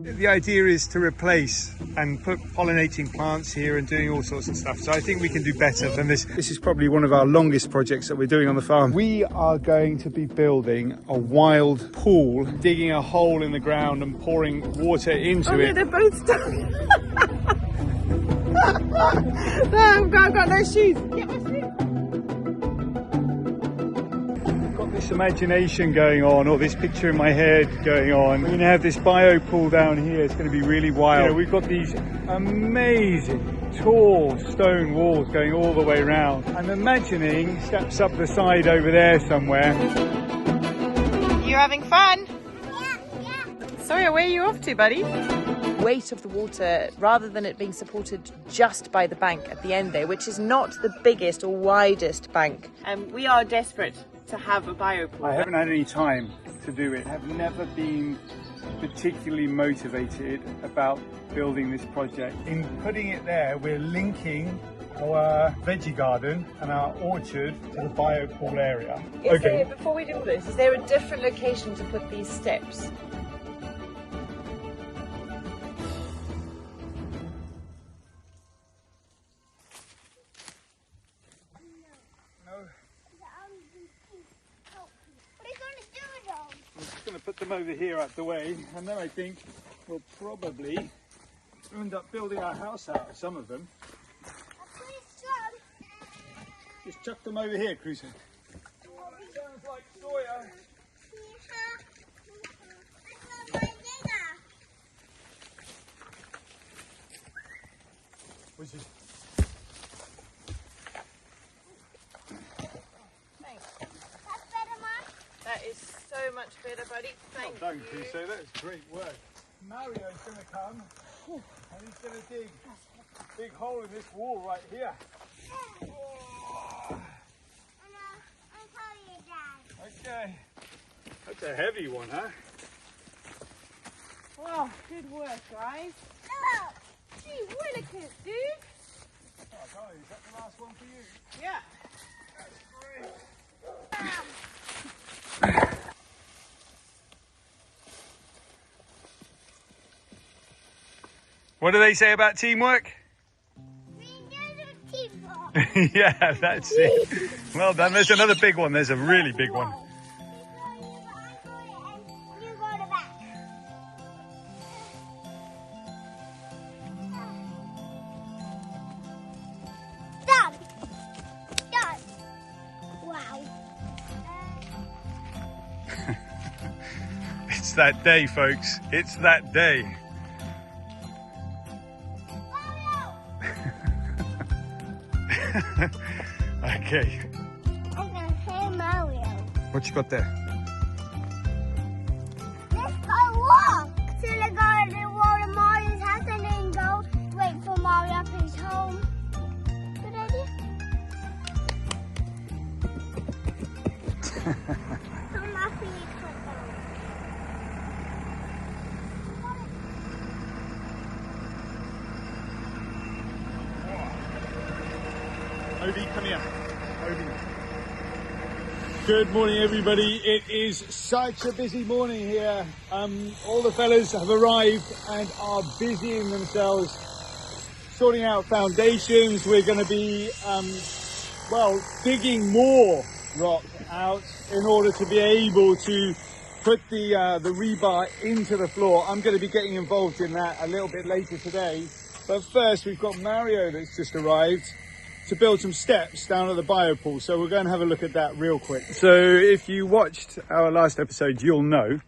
The idea is to replace and put pollinating plants here and doing all sorts of stuff. So I think we can do better than this. This is probably one of our longest projects that we're doing on the farm. We are going to be building a wild pool, digging a hole in the ground and pouring water into it. Yeah, they're both stuck. No, I've got no shoes. Get my shoes. This imagination going on, or this picture in my head going on. We're going to have this bio pool down here. It's going to be really wild. You know, we've got these amazing tall stone walls going all the way around. I'm imagining steps up the side over there somewhere. You having fun? Yeah. Sawyer, where are you off to, buddy? Weight of the water, rather than it being supported just by the bank at the end there, which is not the biggest or widest bank. We are desperate to have a biopool. I haven't had any time to do it. I've never been particularly motivated about building this project. In putting it there, we're linking our veggie garden and our orchard to the biopool area. Before we do this, is there a different location to put these steps? Put them over here out the way, and then I think we'll probably end up building our house out of some of them. Just chuck them over here, Crusoe. Sounds like Sawyer. Which is That is so much better, buddy. Thank you. Well done, Crusoe. That's great work. Mario's going to come and he's going to dig a big hole in this wall right here. Okay. That's a heavy one, huh? Wow, good work, guys. Gee, willikers, dude. Oh, Carly, is that the last one for you? Yeah. That's great. What do they say about teamwork? Yeah, that's it. Well done. There's another big one. There's a really big one. Done. Wow. It's that day, folks. It's that day. Okay. I'm gonna say Mario. What you got there? Let's go walk to the garden where Mario's house and then go wait for Mario up his home. Good idea. I'm not feeling cut down. Obi, come here. Obi. Good morning, everybody. It is such a busy morning here. All the fellas have arrived and are busying themselves sorting out foundations. We're going to be, digging more rock out in order to be able to put the rebar into the floor. I'm going to be getting involved in that a little bit later today. But first, we've got Mario that's just arrived to build some steps down at the biopool. So we're going to have a look at that real quick. So if you watched our last episode, you'll know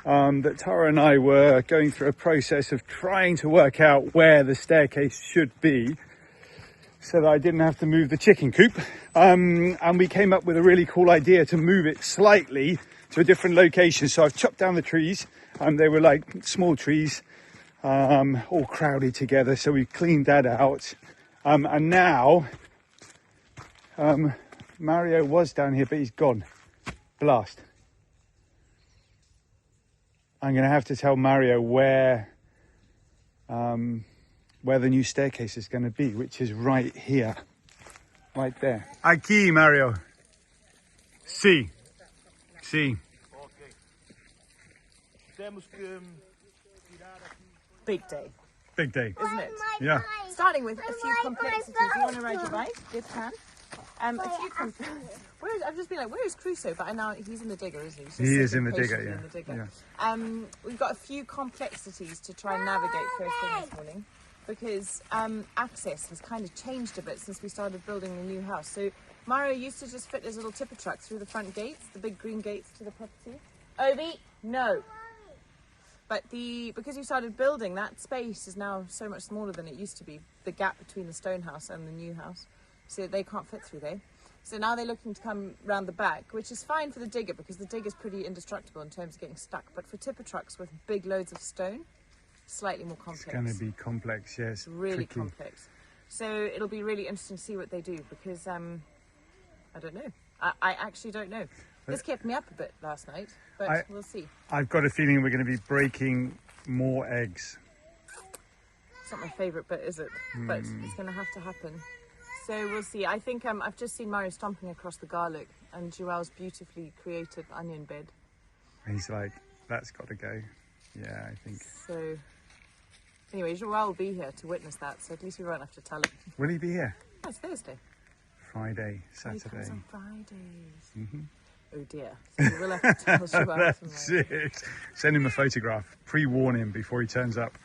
that Tara and I were going through a process of trying to work out where the staircase should be so that I didn't have to move the chicken coop. And we came up with a really cool idea to move it slightly to a different location. So I've chopped down the trees. They were like small trees, all crowded together. So we cleaned that out. And now Mario was down here, but he's gone. Blast. I'm going to have to tell Mario where the new staircase is going to be, which is right here, right there. Aquí, Mario. Sí. Ok. Temos que Big day, Big day. isn't it? Yeah. Starting with a few complexities. You want to ride your bike? Good plan. A few I've just been like, where is Crusoe? But now he's in the digger, isn't he? He's just He is sitting in the digger, patiently yeah. in the digger. We've got a few complexities to try and navigate first thing this morning, because access has kind of changed a bit since we started building the new house. So Mario used to just fit his little tipper truck through the front gates, the big green gates to the property. Obi, no. But because we started building, that space is now so much smaller than it used to be. The gap between the stone house and the new house, so they can't fit through there. So now they're looking to come round the back, which is fine for the digger because the digger's pretty indestructible in terms of getting stuck. But for tipper trucks with big loads of stone, slightly more complex. It's going to be complex, yes. Really tricky. complex. So it'll be really interesting to see what they do because I don't know. I actually don't know. This kept me up a bit last night, but we'll see. I've got a feeling we're going to be breaking more eggs. It's not my favourite bit, is it? But it's going to have to happen. So we'll see. I think I've just seen Mario stomping across the garlic and Joel's beautifully created onion bed. He's like, that's got to go. Yeah, I think. So anyway, Joel will be here to witness that, so at least we won't have to tell him. Will he be here? Oh, it's Thursday. Friday, He Saturday. comes on Fridays. Oh dear. So we'll have to tell Joel That's tomorrow. it. Send him a photograph. Pre-warn him before he turns up.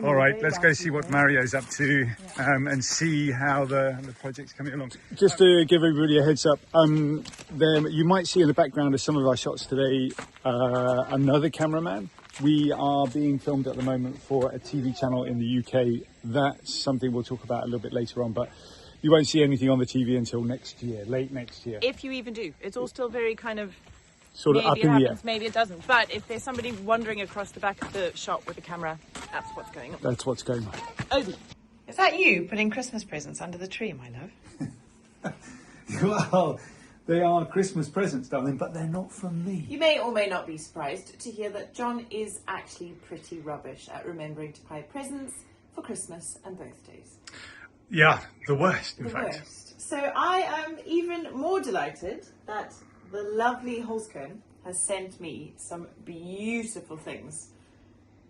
All right, let's go see what Mario's up to and see how the project's coming along. Just to give everybody a heads up, there you might see in the background of some of our shots today another cameraman. We are being filmed at the moment for a TV channel in the UK. That's something we'll talk about a little bit later on, but you won't see anything on the TV until next year, late next year. If you even do. It's all still very kind of Sort of maybe up in it the air. happens, maybe it doesn't. But if there's somebody wandering across the back of the shop with a camera, that's what's going on. That's what's going on. Obi. Is that you putting Christmas presents under the tree, my love? Well, they are Christmas presents, darling, but they're not from me. You may or may not be surprised to hear that John is actually pretty rubbish at remembering to buy presents for Christmas and birthdays. Yeah, the worst, in The fact. worst. So I am even more delighted that the lovely Holzkern has sent me some beautiful things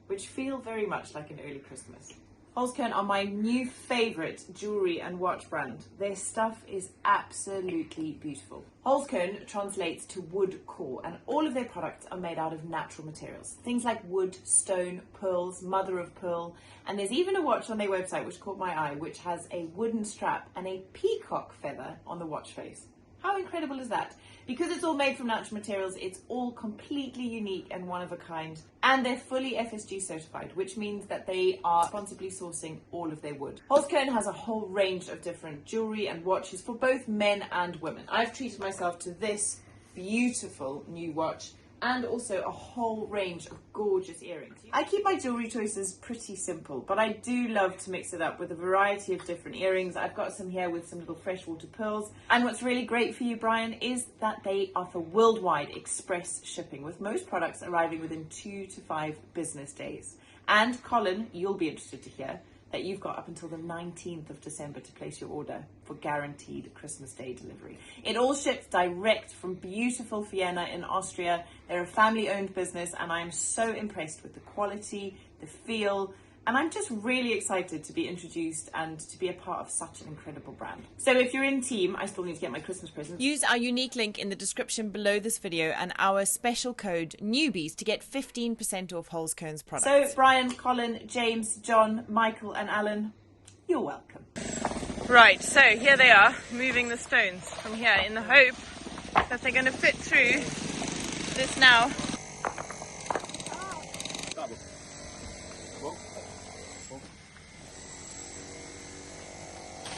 which feel very much like an early Christmas. Holzkern are my new favourite jewellery and watch brand. Their stuff is absolutely beautiful. Holzkern translates to wood core, and all of their products are made out of natural materials. Things like wood, stone, pearls, mother of pearl, and there's even a watch on their website which caught my eye, which has a wooden strap and a peacock feather on the watch face. How incredible is that? Because it's all made from natural materials, it's all completely unique and one of a kind. And they're fully FSG certified, which means that they are responsibly sourcing all of their wood. Holzkern has a whole range of different jewellery and watches for both men and women. I've treated myself to this beautiful new watch and also a whole range of gorgeous earrings. I keep my jewellery choices pretty simple, but I do love to mix it up with a variety of different earrings. I've got some here with some little freshwater pearls. And what's really great for you, Brian, is that they offer worldwide express shipping, with most products arriving within 2 to 5 business days. And Colin, you'll be interested to hear that you've got up until the 19th of December to place your order for guaranteed Christmas Day delivery. It all ships direct from beautiful Vienna in Austria. They're a family-owned business, and I'm so impressed with the quality, the feel, and I'm just really excited to be introduced and to be a part of such an incredible brand. So if you're in team, I still need to get my Christmas presents. Use our unique link in the description below this video and our special code NEWBYS to get 15% off Holzkern's products. So Brian, Colin, James, John, Michael and Alan, you're welcome. Right, so here they are, moving the stones from here in the hope that they're going to fit through this now.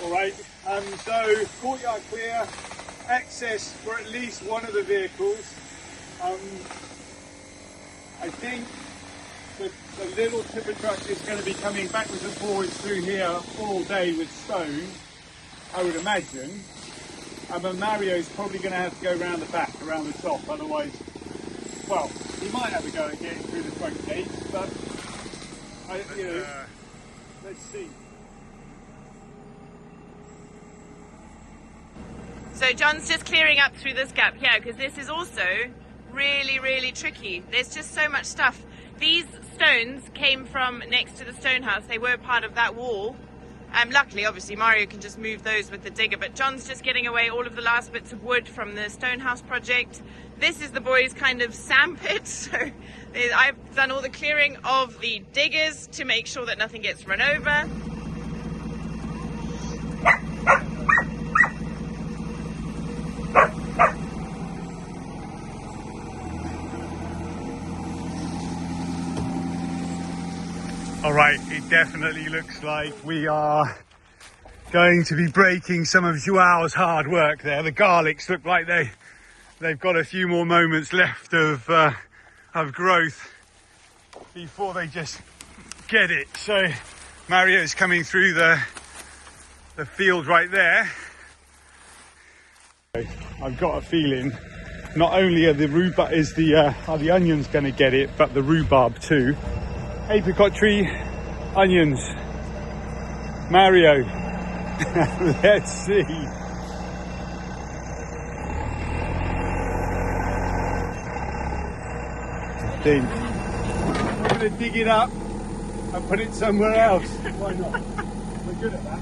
All right, so courtyard clear, access for at least one of the vehicles. I think the little tipper truck is going to be coming backwards and forwards through here all day with stone, I would imagine. But Mario's probably going to have to go around the back, around the top, otherwise, well, he might have a go at getting through the front gate, but, let's see. So John's just clearing up through this gap here because this is also really, really tricky. There's just so much stuff. These stones came from next to the stone house. They were part of that wall. Luckily, obviously, Mario can just move those with the digger, but John's just getting away all of the last bits of wood from the stone house project. This is the boys' kind of sandpit, so I've done all the clearing of the diggers to make sure that nothing gets run over. All right, it definitely looks like we are going to be breaking some of Joao's hard work there. The garlics look like they've got a few more moments left of growth before they just get it. So Mario's coming through the field right there. I've got a feeling not only are the onions going to get it, but the rhubarb too. Apricot tree, onions, Mario. Let's see. I think I'm going to dig it up and put it somewhere else. Why not? We're good at that.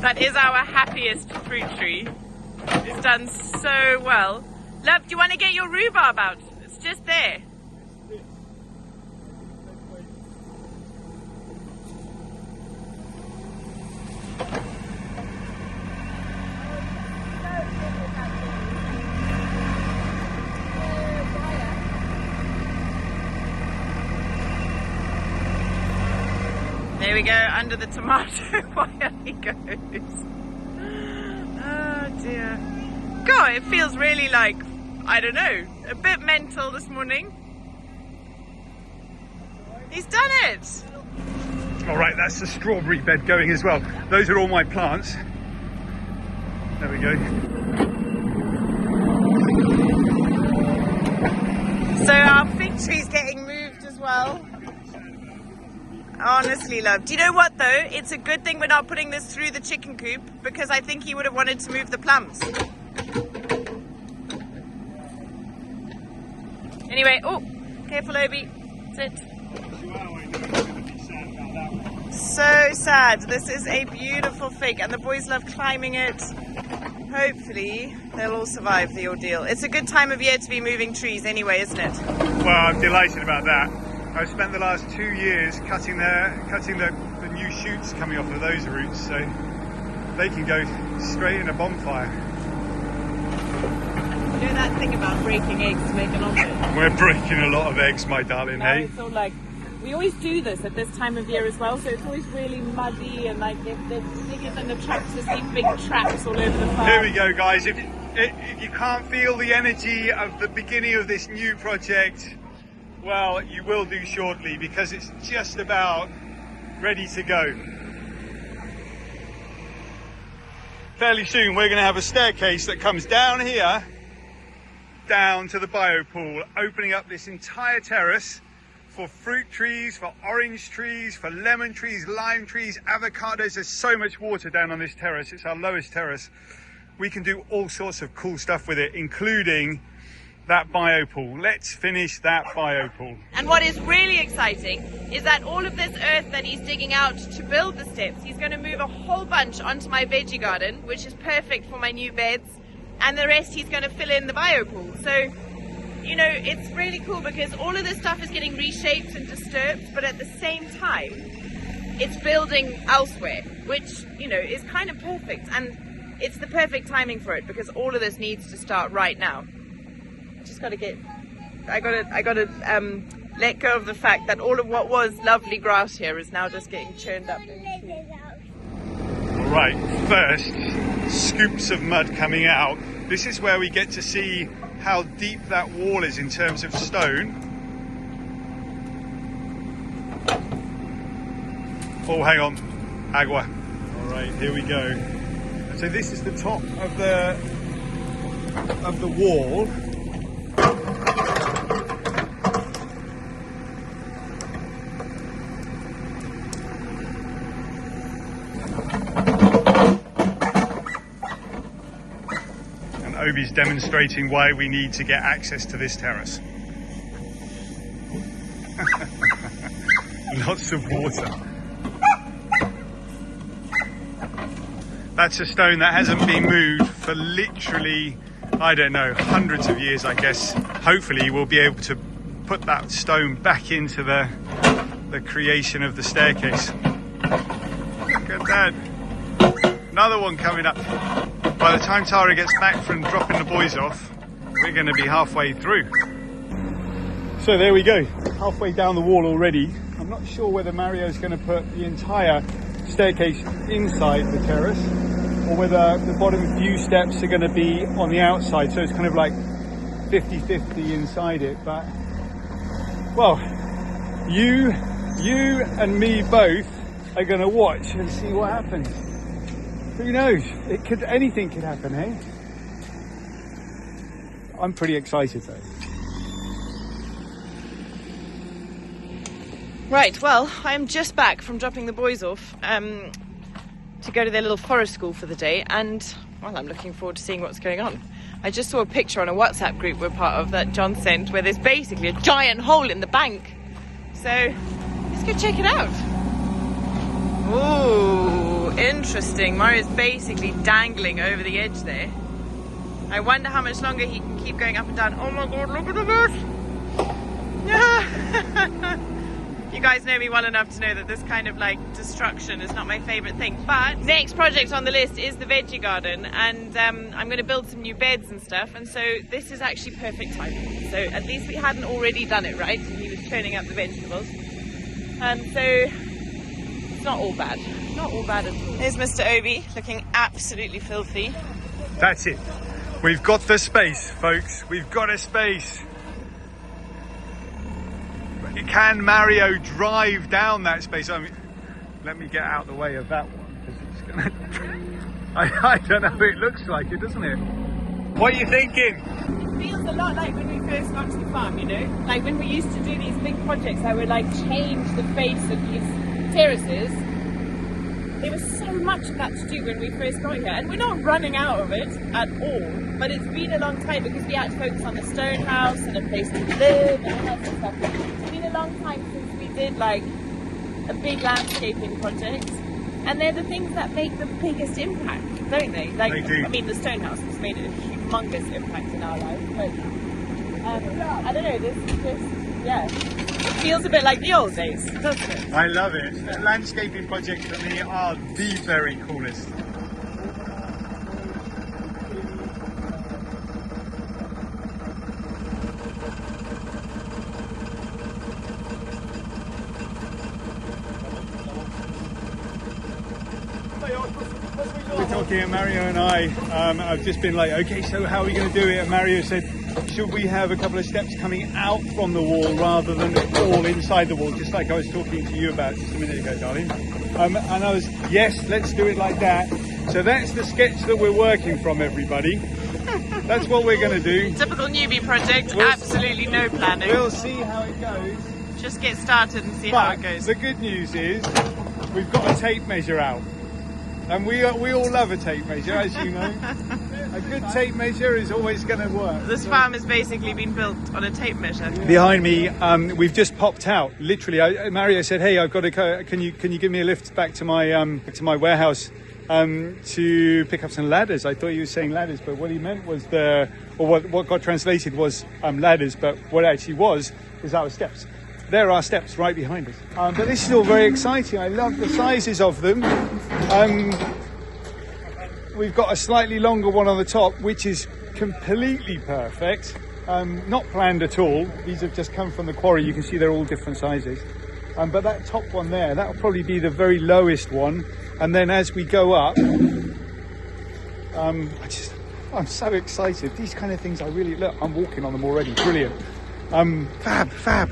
That is our happiest fruit tree. It's done so well. Love, do you want to get your rhubarb out? It's just there. There we go, under the tomato wire he goes. Oh dear. God, it feels really like, I don't know, a bit mental this morning. He's done it! All right, that's the strawberry bed going as well. Those are all my plants. There we go. So our fig tree's getting moved as well. Honestly, love. Do you know what though? It's a good thing we're not putting this through the chicken coop, because I think he would have wanted to move the plums. Anyway, oh, careful Obi. Sit. So sad. This is a beautiful fig and the boys love climbing it. Hopefully they'll all survive the ordeal. It's a good time of year to be moving trees anyway, isn't it? Well, I'm delighted about that. I've spent the last 2 years cutting the new shoots coming off of those roots, so they can go straight in a bonfire. You know that thing about breaking eggs to make an omelette? We're breaking a lot of eggs, my darling, hey? It's all like, we always do this at this time of year as well, so it's always really muddy and like the diggers and the tractors leave big tracks all over the farm. Here we go, guys. If you can't feel the energy of the beginning of this new project, well, you will do shortly, because it's just about ready to go. Fairly soon we're going to have a staircase that comes down here, down to the biopool, opening up this entire terrace for fruit trees, for orange trees, for lemon trees, lime trees, avocados. There's so much water down on this terrace. It's our lowest terrace. We can do all sorts of cool stuff with it, including that biopool. Let's finish that biopool. And what is really exciting is that all of this earth that he's digging out to build the steps, he's going to move a whole bunch onto my veggie garden, which is perfect for my new beds, and the rest he's going to fill in the biopool. So, you know, it's really cool because all of this stuff is getting reshaped and disturbed, but at the same time, it's building elsewhere, which, you know, is kind of perfect. And it's the perfect timing for it because all of this needs to start right now. Just got to get, I got to let go of the fact that all of what was lovely grass here is now just getting churned up. All right, first, scoops of mud coming out. This is where we get to see how deep that wall is in terms of stone. Oh, hang on, agua. All right, here we go. So this is the top of the wall. Obi's demonstrating why we need to get access to this terrace. Lots of water. That's a stone that hasn't been moved for literally, I don't know, hundreds of years, I guess. Hopefully we'll be able to put that stone back into the creation of the staircase. Look at that. Another one coming up. By the time Tara gets back from dropping the boys off, we're going to be halfway through. So there we go, halfway down the wall already. I'm not sure whether Mario's going to put the entire staircase inside the terrace or whether the bottom few steps are going to be on the outside, so it's kind of like 50-50 inside it. But well, you and me both are going to watch and see what happens. Who knows? Anything could happen, eh? I'm pretty excited though. Right, well, I'm just back from dropping the boys off to go to their little forest school for the day, and, well, I'm looking forward to seeing what's going on. I just saw a picture on a WhatsApp group we're part of that John sent where there's basically a giant hole in the bank. So, let's go check it out. Ooh, interesting. Mario's basically dangling over the edge there. I wonder how much longer he can keep going up and down. Oh my god, look at the bird! You guys know me well enough to know that this kind of like destruction is not my favourite thing. But next project on the list is the veggie garden, and I'm going to build some new beds and stuff, and so this is actually perfect timing. So at least we hadn't already done it, right? And he was churning up the vegetables. And so it's not all bad. Not all bad at all. Here's Mr. Obi looking absolutely filthy. That's it. We've got the space, folks. We've got a space. Can Mario drive down that space? I mean, let me get out the way of that one because it's gonna. I don't know. It looks like it, doesn't it? What are you thinking? It feels a lot like when we first got to the farm, you know, like when we used to do these big projects that would like change the face of these terraces. There was so much of that to do when we first got here, and we're not running out of it at all. But it's been a long time because we had to focus on the stone house and a place to live and all that sort of stuff. It's been a long time since we did like a big landscaping project, and they're the things that make the biggest impact, don't they? Like, they do. I mean, the stone house has made a humongous impact in our life, but I don't know. This is just, yeah. It feels a bit like the old days, doesn't it? I love it. Landscaping projects for me are the very coolest. We're talking, and Mario and I, I've just been like, okay, so how are we going to do it? And Mario said, should we have a couple of steps coming out from the wall rather than all inside the wall, just like I was talking to you about just a minute ago, darling? And I was, yes, let's do it like that. So that's the sketch that we're working from, everybody. That's what we're going to do. Typical newbie project, absolutely no planning. We'll see how it goes. Just get started and see how it goes. The good news is we've got a tape measure out. And we all love a tape measure, as you know. A good tape measure is always going to work. This farm has basically been built on a tape measure. Behind me, we've just popped out. Literally, Mario said, "Hey, I've got to. Can you give me a lift back to my warehouse to pick up some ladders?" I thought he was saying ladders, but what he meant was what got translated was ladders. But what it actually was our steps. There are steps right behind us. But this is all very exciting. I love the sizes of them. We've got a slightly longer one on the top, which is completely perfect. Not planned at all. These have just come from the quarry. You can see they're all different sizes. But that top one there, that'll probably be the very lowest one. And then as we go up, I'm so excited. These kind of things, I'm walking on them already. Brilliant. Fab.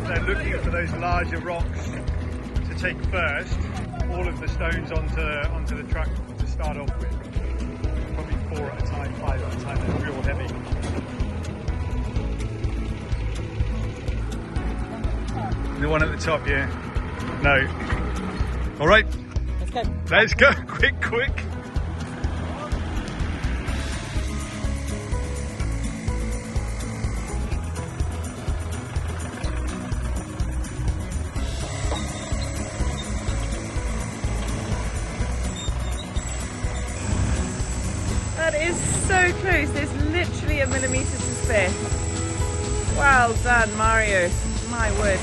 They're looking for those larger rocks to take first, all of the stones onto the truck to start off with. Probably 4 at a time, 5 at a time, they're real heavy. The one at the top, yeah? No. All right, Let's go. let's go. Quick. That is so close. There's literally a millimetre to spare. Well done, Mario. My word.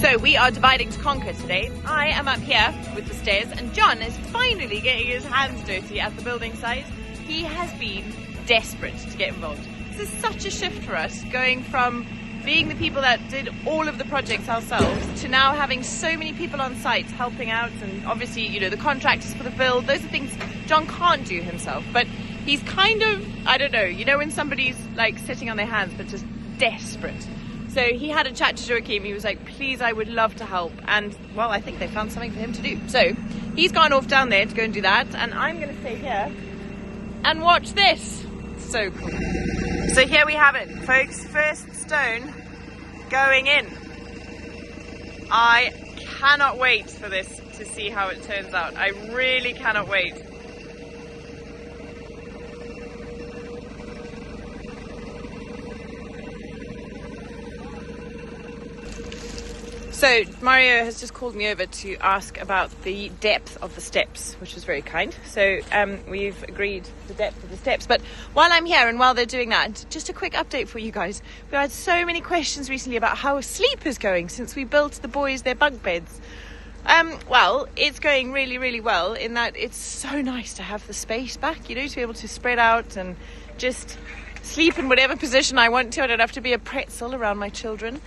So we are dividing to conquer today. I am up here with the stairs and John is finally getting his hands dirty at the building site. He has been desperate to get involved. This is such a shift for us, going from being the people that did all of the projects ourselves to now having so many people on site helping out, and obviously, you know, the contractors for the build. Those are things John can't do himself, but he's kind of, I don't know, you know when somebody's like sitting on their hands but just desperate. So he had a chat to Joachim. He was like, please, I would love to help. And well, I think they found something for him to do. So he's gone off down there to go and do that. And I'm going to stay here and watch this. So cool. So here we have it, folks. First stone going in. I cannot wait for this to see how it turns out. I really cannot wait. So Mario has just called me over to ask about the depth of the steps, which was very kind. So we've agreed the depth of the steps. But while I'm here and while they're doing that, just a quick update for you guys. We've had so many questions recently about how sleep is going since we built the boys their bunk beds. Well, it's going really, really well in that it's so nice to have the space back, you know, to be able to spread out and just sleep in whatever position I want to. I don't have to be a pretzel around my children.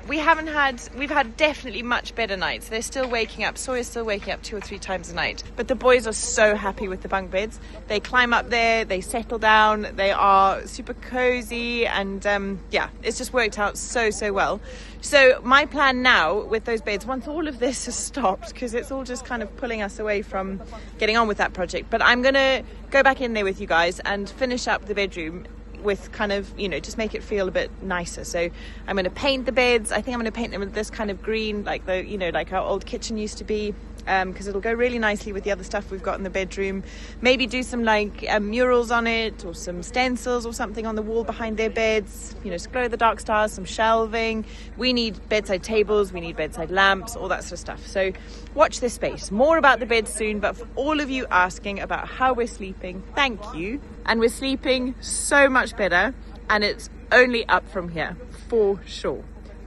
We've had definitely much better nights. They're still waking up. Sawyer's still waking up 2 or 3 times a night. But the boys are so happy with the bunk beds. They climb up there, they settle down, they are super cozy, and yeah, it's just worked out so well. So my plan now with those beds, once all of this has stopped, because it's all just kind of pulling us away from getting on with that project, but I'm gonna go back in there with you guys and finish up the bedroom with kind of, you know, just make it feel a bit nicer. So I'm going to paint the beds. I think I'm going to paint them with this kind of green, like the, you know, like our old kitchen used to be, because it'll go really nicely with the other stuff we've got in the bedroom. Maybe do some like murals on it, or some stencils or something on the wall behind their beds, you know, glow the dark stars, some shelving. We need bedside tables, we need bedside lamps, all that sort of stuff. So watch this space. More about the beds soon, but for all of you asking about how we're sleeping, thank you. And we're sleeping so much better, and it's only up from here for sure.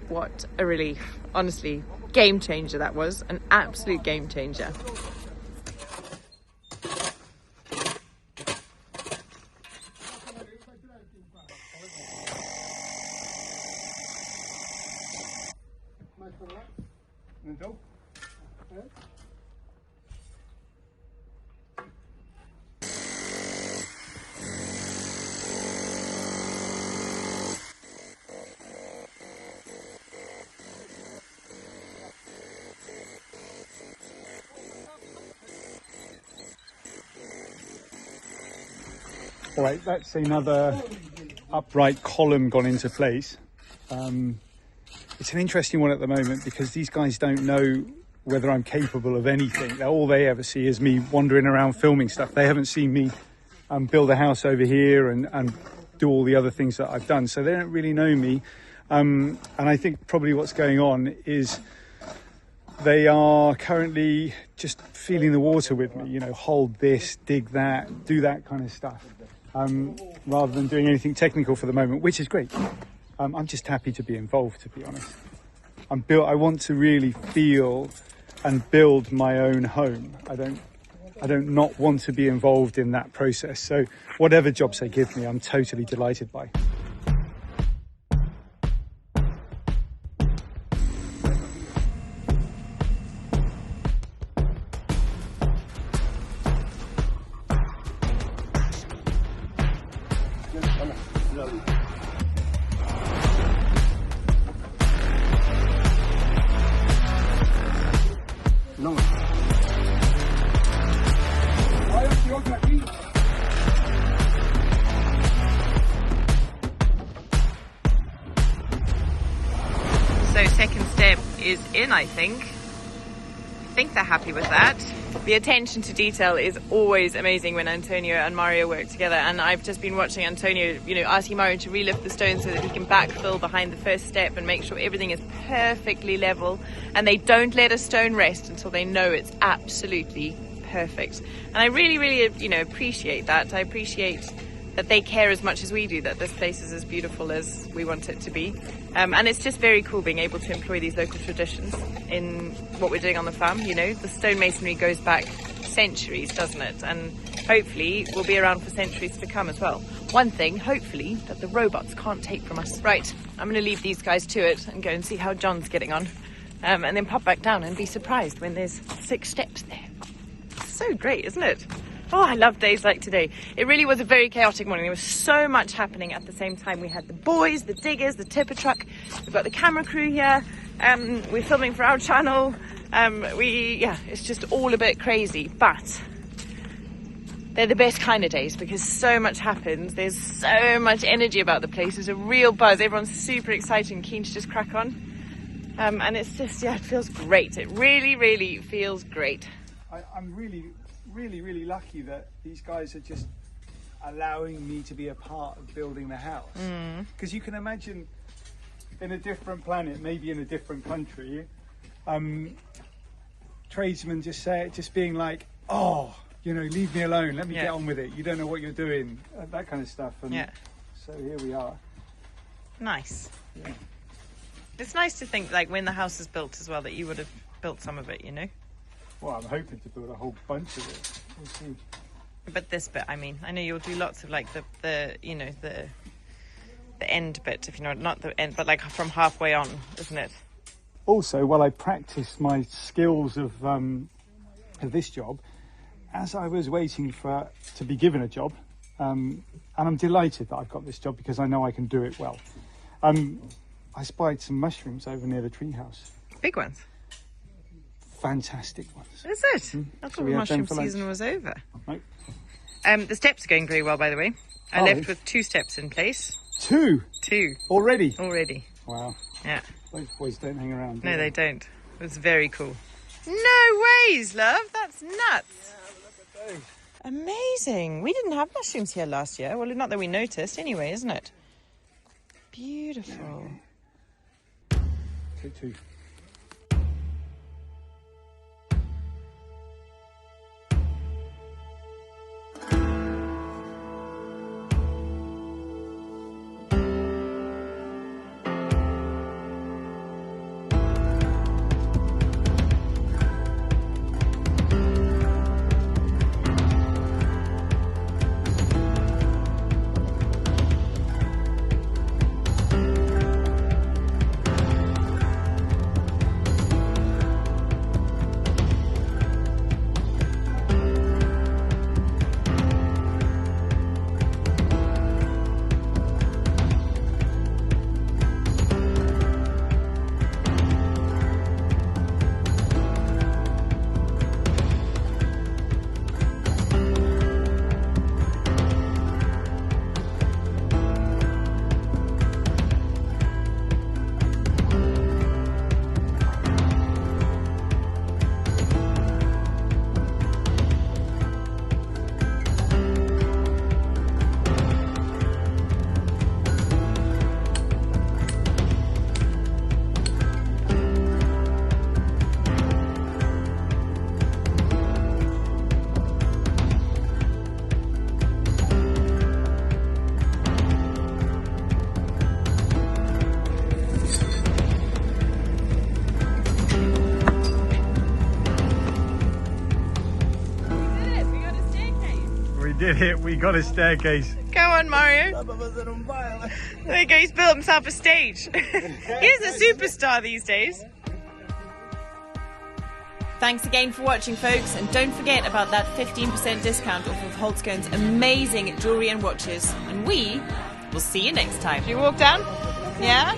What a relief. Honestly, game changer that was. An absolute game changer. All right, that's another upright column gone into place. It's an interesting one at the moment because these guys don't know whether I'm capable of anything. All they ever see is me wandering around filming stuff. They haven't seen me build a house over here and do all the other things that I've done. So they don't really know me. And I think probably what's going on is they are currently just feeling the water with me, you know, hold this, dig that, do that kind of stuff. Rather than doing anything technical for the moment, which is great. I'm just happy to be involved, to be honest. I want to really feel and build my own home. I don't not want to be involved in that process. So whatever jobs they give me, I'm totally delighted by. So second step is in, I think. I think they're happy with that. The attention to detail is always amazing when Antonio and Mario work together, and I've just been watching Antonio, asking Mario to relift the stone so that he can backfill behind the first step and make sure everything is perfectly level, and they don't let a stone rest until they know it's absolutely perfect. And I really, appreciate that. I appreciate that they care as much as we do, that this place is as beautiful as we want it to be. And it's just very cool being able to employ these local traditions in what we're doing on the farm. The stonemasonry goes back centuries, doesn't it? And hopefully will be around for centuries to come as well. One thing, hopefully, that the robots can't take from us. Right, I'm going to leave these guys to it and go and see how John's getting on. And then pop back down and be surprised when there's 6 steps there. So great, isn't it? Oh, I love days like today. It really was a very chaotic morning. There was so much happening at the same time. We had the boys, the diggers, the tipper truck. We've got the camera crew here. We're filming for our channel. It's just all a bit crazy, but they're the best kind of days because so much happens. There's so much energy about the place. There's a real buzz. Everyone's super excited and keen to just crack on. And it's just, it feels great. It really, really feels great. I'm really lucky that these guys are just allowing me to be a part of building the house. Because you can imagine in a different planet, maybe in a different country, tradesmen just being like, oh, leave me alone, let me get on with it, you don't know what you're doing, that kind of stuff. And so here we are. Nice. Yeah. It's nice to think, like, when the house is built as well, that you would have built some of it, Well, I'm hoping to build a whole bunch of it. We'll see. But this bit, I know you'll do lots of like the end bit, if not the end, but like from halfway on, isn't it? Also, while I practiced my skills of this job, as I was waiting to be given a job, and I'm delighted that I've got this job because I know I can do it well. I spied some mushrooms over near the treehouse. Big ones. Fantastic ones. Is it? I thought the mushroom season was over. Nope. The steps are going very well, by the way. I left with 2 steps in place. 2? 2. Already? Already. Wow. Yeah. Those boys don't hang around. No, they don't. It was very cool. No ways, love. That's nuts. Yeah, look at those. Amazing. We didn't have mushrooms here last year. Well, not that we noticed anyway, isn't it? Beautiful. Take 2. did it. We got a staircase. Go on, Mario. There you go. He's built himself a stage. He's a superstar these days. Thanks again for watching, folks, and don't forget about that 15% discount off of Holtzkone's amazing jewellery and watches. And we will see you next time. Should we walk down? Yeah?